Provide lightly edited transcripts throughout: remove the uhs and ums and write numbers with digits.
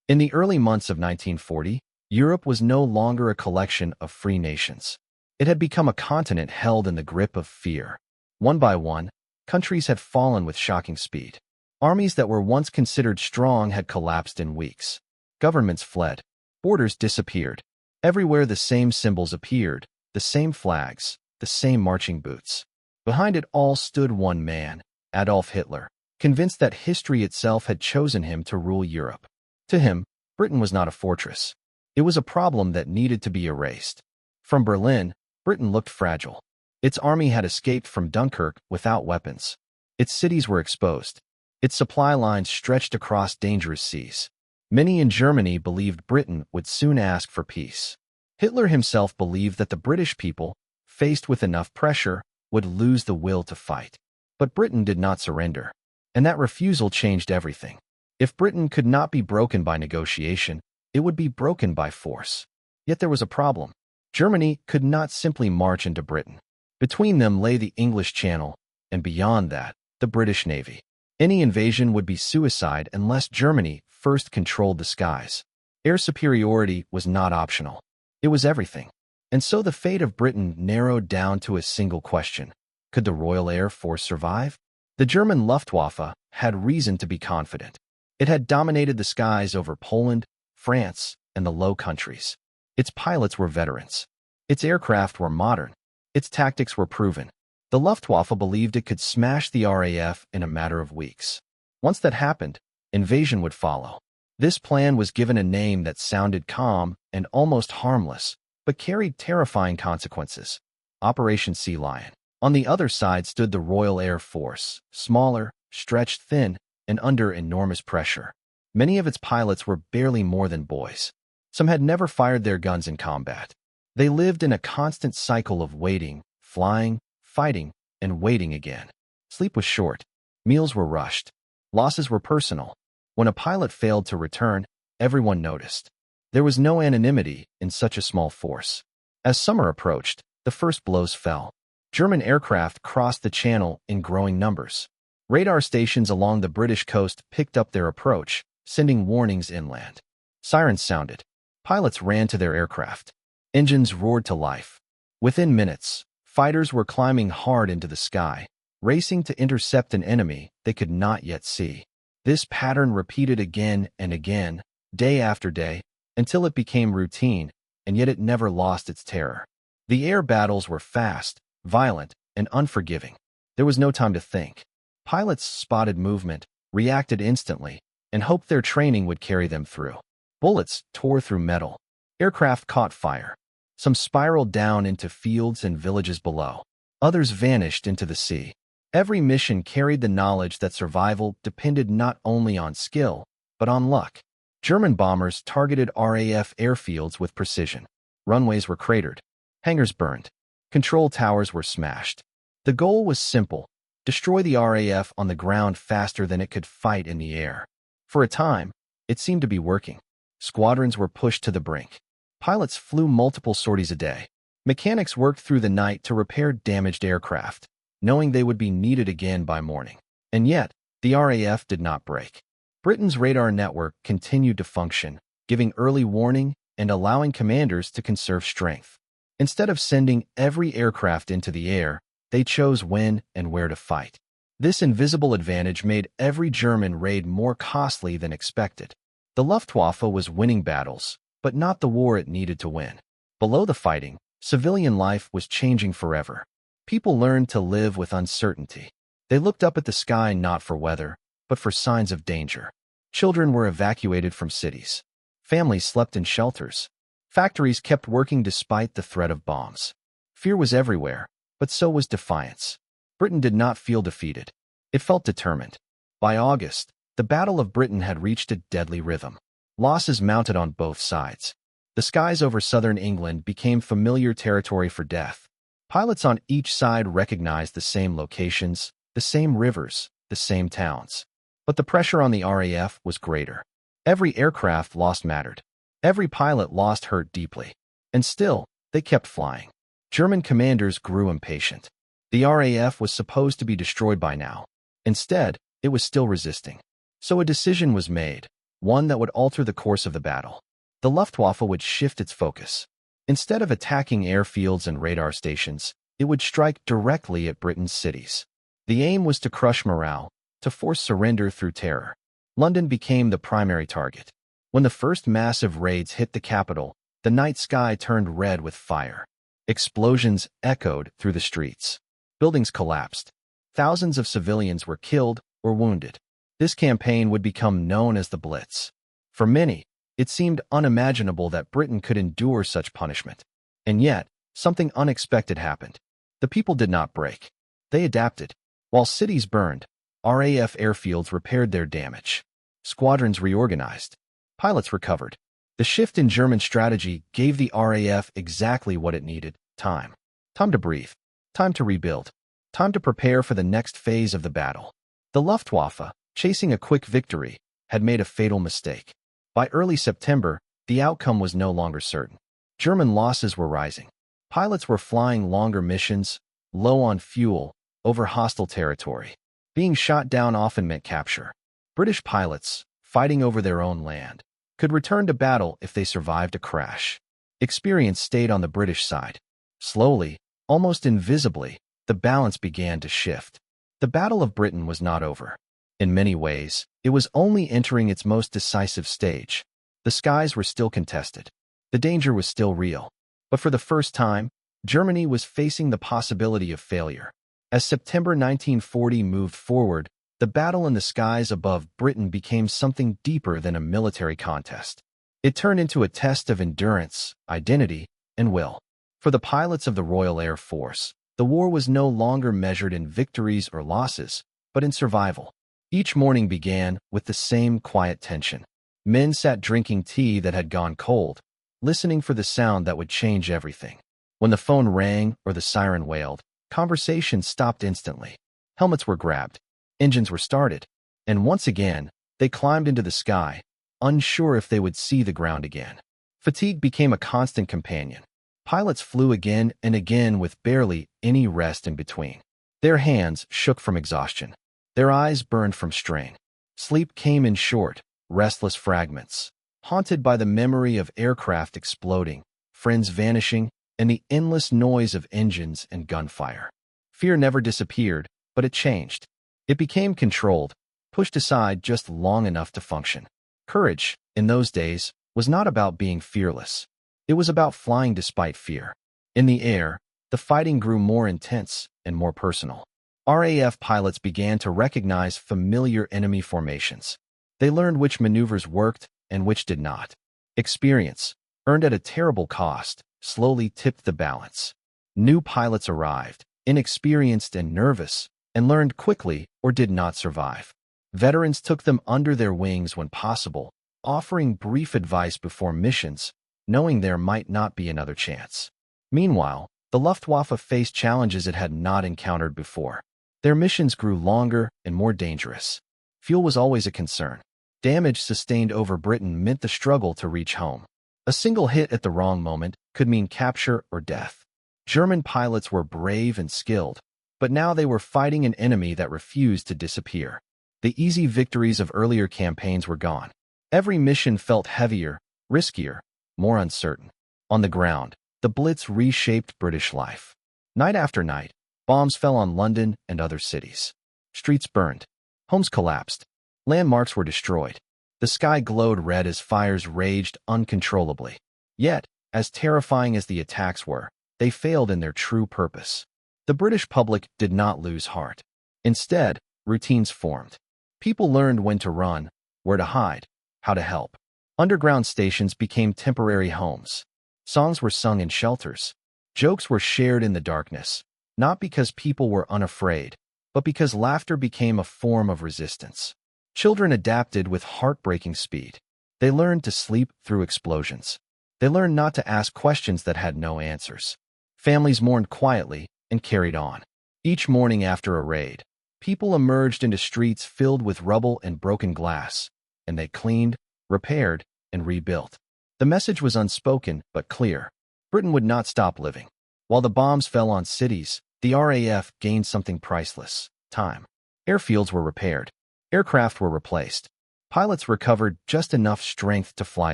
In the early months of 1940, Europe was no longer a collection of free nations. It had become a continent held in the grip of fear. One by one, countries had fallen with shocking speed. Armies that were once considered strong had collapsed in weeks. Governments fled. Borders disappeared. Everywhere the same symbols appeared, the same flags, the same marching boots. Behind it all stood one man, Adolf Hitler, convinced that history itself had chosen him to rule Europe. To him, Britain was not a fortress. It was a problem that needed to be erased. From Berlin, Britain looked fragile. Its army had escaped from Dunkirk without weapons. Its cities were exposed. Its supply lines stretched across dangerous seas. Many in Germany believed Britain would soon ask for peace. Hitler himself believed that the British people, faced with enough pressure, would lose the will to fight. But Britain did not surrender. And that refusal changed everything. If Britain could not be broken by negotiation, it would be broken by force. Yet there was a problem. Germany could not simply march into Britain. Between them lay the English Channel, and beyond that, the British Navy. Any invasion would be suicide unless Germany first controlled the skies. Air superiority was not optional. It was everything. And so the fate of Britain narrowed down to a single question. Could the Royal Air Force survive? The German Luftwaffe had reason to be confident. It had dominated the skies over Poland, France, and the Low Countries. Its pilots were veterans. Its aircraft were modern. Its tactics were proven. The Luftwaffe believed it could smash the RAF in a matter of weeks. Once that happened, invasion would follow. This plan was given a name that sounded calm and almost harmless, but carried terrifying consequences. Operation Sea Lion. On the other side stood the Royal Air Force, smaller, stretched thin, and under enormous pressure. Many of its pilots were barely more than boys. Some had never fired their guns in combat. They lived in a constant cycle of waiting, flying, fighting, and waiting again. Sleep was short. Meals were rushed. Losses were personal. When a pilot failed to return, everyone noticed. There was no anonymity in such a small force. As summer approached, the first blows fell. German aircraft crossed the Channel in growing numbers. Radar stations along the British coast picked up their approach, sending warnings inland. Sirens sounded. Pilots ran to their aircraft. Engines roared to life. Within minutes, fighters were climbing hard into the sky, racing to intercept an enemy they could not yet see. This pattern repeated again and again, day after day, until it became routine, and yet it never lost its terror. The air battles were fast, violent, and unforgiving. There was no time to think. Pilots spotted movement, reacted instantly, and hoped their training would carry them through. Bullets tore through metal. Aircraft caught fire. Some spiraled down into fields and villages below. Others vanished into the sea. Every mission carried the knowledge that survival depended not only on skill, but on luck. German bombers targeted RAF airfields with precision. Runways were cratered. Hangars burned. Control towers were smashed. The goal was simple: destroy the RAF on the ground faster than it could fight in the air. For a time, it seemed to be working. Squadrons were pushed to the brink. Pilots flew multiple sorties a day. Mechanics worked through the night to repair damaged aircraft, knowing they would be needed again by morning. And yet, the RAF did not break. Britain's radar network continued to function, giving early warning and allowing commanders to conserve strength. Instead of sending every aircraft into the air, they chose when and where to fight. This invisible advantage made every German raid more costly than expected. The Luftwaffe was winning battles, but not the war it needed to win. Below the fighting, civilian life was changing forever. People learned to live with uncertainty. They looked up at the sky not for weather, but for signs of danger. Children were evacuated from cities. Families slept in shelters. Factories kept working despite the threat of bombs. Fear was everywhere, but so was defiance. Britain did not feel defeated. It felt determined. By August, the Battle of Britain had reached a deadly rhythm. Losses mounted on both sides. The skies over southern England became familiar territory for death. Pilots on each side recognized the same locations, the same rivers, the same towns. But the pressure on the RAF was greater. Every aircraft lost mattered. Every pilot lost hurt deeply. And still, they kept flying. German commanders grew impatient. The RAF was supposed to be destroyed by now. Instead, it was still resisting. So a decision was made. one that would alter the course of the battle. The Luftwaffe would shift its focus. Instead of attacking airfields and radar stations, it would strike directly at Britain's cities. The aim was to crush morale, to force surrender through terror. London became the primary target. When the first massive raids hit the capital, the night sky turned red with fire. Explosions echoed through the streets. Buildings collapsed. Thousands of civilians were killed or wounded. This campaign would become known as the Blitz. For many, it seemed unimaginable that Britain could endure such punishment. And yet, something unexpected happened. The people did not break. They adapted. While cities burned, RAF airfields repaired their damage. Squadrons reorganized. Pilots recovered. The shift in German strategy gave the RAF exactly what it needed: time. Time to breathe. Time to rebuild. Time to prepare for the next phase of the battle. The Luftwaffe, chasing a quick victory, had made a fatal mistake. By early September, the outcome was no longer certain. German losses were rising. Pilots were flying longer missions, low on fuel, over hostile territory. Being shot down often meant capture. British pilots, fighting over their own land, could return to battle if they survived a crash. Experience stayed on the British side. Slowly, almost invisibly, the balance began to shift. The Battle of Britain was not over. In many ways, it was only entering its most decisive stage. The skies were still contested. The danger was still real. But for the first time, Germany was facing the possibility of failure. As September 1940 moved forward, the battle in the skies above Britain became something deeper than a military contest. It turned into a test of endurance, identity, and will. For the pilots of the Royal Air Force, the war was no longer measured in victories or losses, but in survival. Each morning began with the same quiet tension. Men sat drinking tea that had gone cold, listening for the sound that would change everything. When the phone rang or the siren wailed, conversation stopped instantly. Helmets were grabbed. Engines were started, and once again, they climbed into the sky, unsure if they would see the ground again. Fatigue became a constant companion. Pilots flew again and again with barely any rest in between. Their hands shook from exhaustion. Their eyes burned from strain. Sleep came in short, restless fragments, haunted by the memory of aircraft exploding, friends vanishing, and the endless noise of engines and gunfire. Fear never disappeared, but it changed. It became controlled, pushed aside just long enough to function. Courage, in those days, was not about being fearless. It was about flying despite fear. In the air, the fighting grew more intense and more personal. RAF pilots began to recognize familiar enemy formations. They learned which maneuvers worked and which did not. Experience, earned at a terrible cost, slowly tipped the balance. New pilots arrived, inexperienced and nervous, and learned quickly or did not survive. Veterans took them under their wings when possible, offering brief advice before missions, knowing there might not be another chance. Meanwhile, the Luftwaffe faced challenges it had not encountered before. Their missions grew longer and more dangerous. Fuel was always a concern. Damage sustained over Britain meant the struggle to reach home. A single hit at the wrong moment could mean capture or death. German pilots were brave and skilled, but now they were fighting an enemy that refused to disappear. The easy victories of earlier campaigns were gone. Every mission felt heavier, riskier, more uncertain. On the ground, the Blitz reshaped British life. Night after night, bombs fell on London and other cities. Streets burned. Homes collapsed. Landmarks were destroyed. The sky glowed red as fires raged uncontrollably. Yet, as terrifying as the attacks were, they failed in their true purpose. The British public did not lose heart. Instead, routines formed. People learned when to run, where to hide, how to help. Underground stations became temporary homes. Songs were sung in shelters. Jokes were shared in the darkness, not because people were unafraid, but because laughter became a form of resistance. Children adapted with heartbreaking speed. They learned to sleep through explosions. They learned not to ask questions that had no answers. Families mourned quietly and carried on. Each morning after a raid, people emerged into streets filled with rubble and broken glass, and they cleaned, repaired, and rebuilt. The message was unspoken but clear. Britain would not stop living. While the bombs fell on cities, the RAF gained something priceless: time. Airfields were repaired. Aircraft were replaced. pilots recovered just enough strength to fly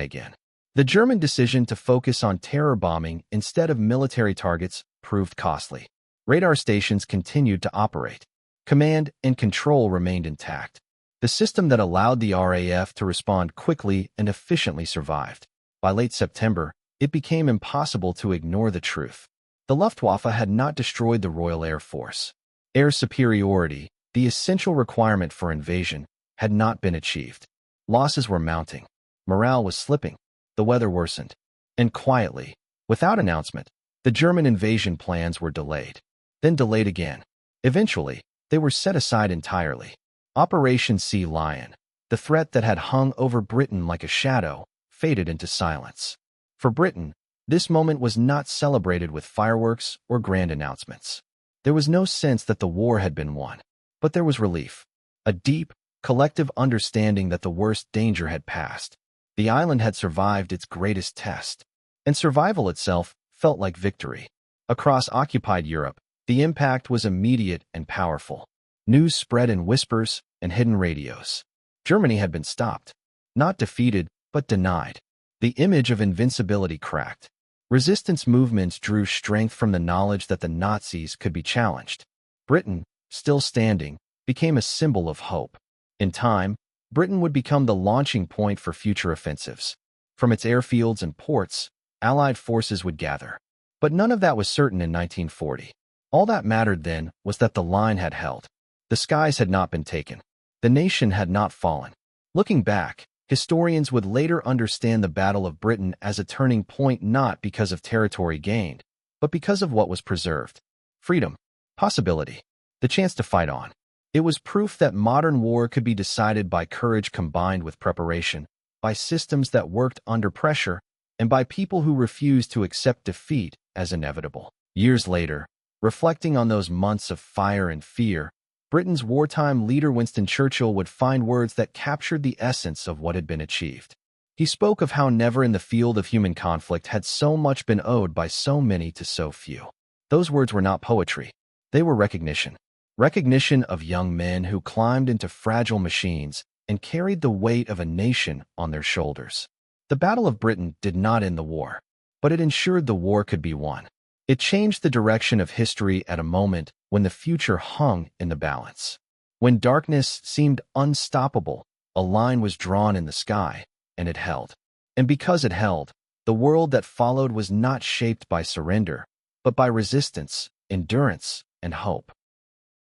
again. The German decision to focus on terror bombing instead of military targets proved costly. Radar stations continued to operate. Command and control remained intact. The system that allowed the RAF to respond quickly and efficiently survived. By late September, it became impossible to ignore the truth. The Luftwaffe had not destroyed the Royal Air Force. Air superiority, the essential requirement for invasion, had not been achieved. Losses were mounting. Morale was slipping. The weather worsened. And quietly, without announcement, the German invasion plans were delayed. Then delayed again. Eventually, they were set aside entirely. Operation Sea Lion, the threat that had hung over Britain like a shadow, faded into silence. For Britain, this moment was not celebrated with fireworks or grand announcements. There was no sense that the war had been won. But there was relief. A deep, collective understanding that the worst danger had passed. The island had survived its greatest test. And survival itself felt like victory. Across occupied Europe, the impact was immediate and powerful. News spread in whispers and hidden radios. Germany had been stopped. Not defeated, but denied. The image of invincibility cracked. Resistance movements drew strength from the knowledge that the Nazis could be challenged. Britain, still standing, became a symbol of hope. In time, Britain would become the launching point for future offensives. From its airfields and ports, Allied forces would gather. But none of that was certain in 1940. All that mattered then was that the line had held. The skies had not been taken. The nation had not fallen. Looking back, historians would later understand the Battle of Britain as a turning point not because of territory gained, but because of what was preserved. Freedom, possibility, the chance to fight on. It was proof that modern war could be decided by courage combined with preparation, by systems that worked under pressure, and by people who refused to accept defeat as inevitable. Years later, reflecting on those months of fire and fear, Britain's wartime leader Winston Churchill would find words that captured the essence of what had been achieved. He spoke of how never in the field of human conflict had so much been owed by so many to so few. Those words were not poetry. They were recognition. Recognition of young men who climbed into fragile machines and carried the weight of a nation on their shoulders. The Battle of Britain did not end the war, but it ensured the war could be won. It changed the direction of history at a moment when the future hung in the balance. When darkness seemed unstoppable, a line was drawn in the sky, and it held. And because it held, the world that followed was not shaped by surrender, but by resistance, endurance, and hope.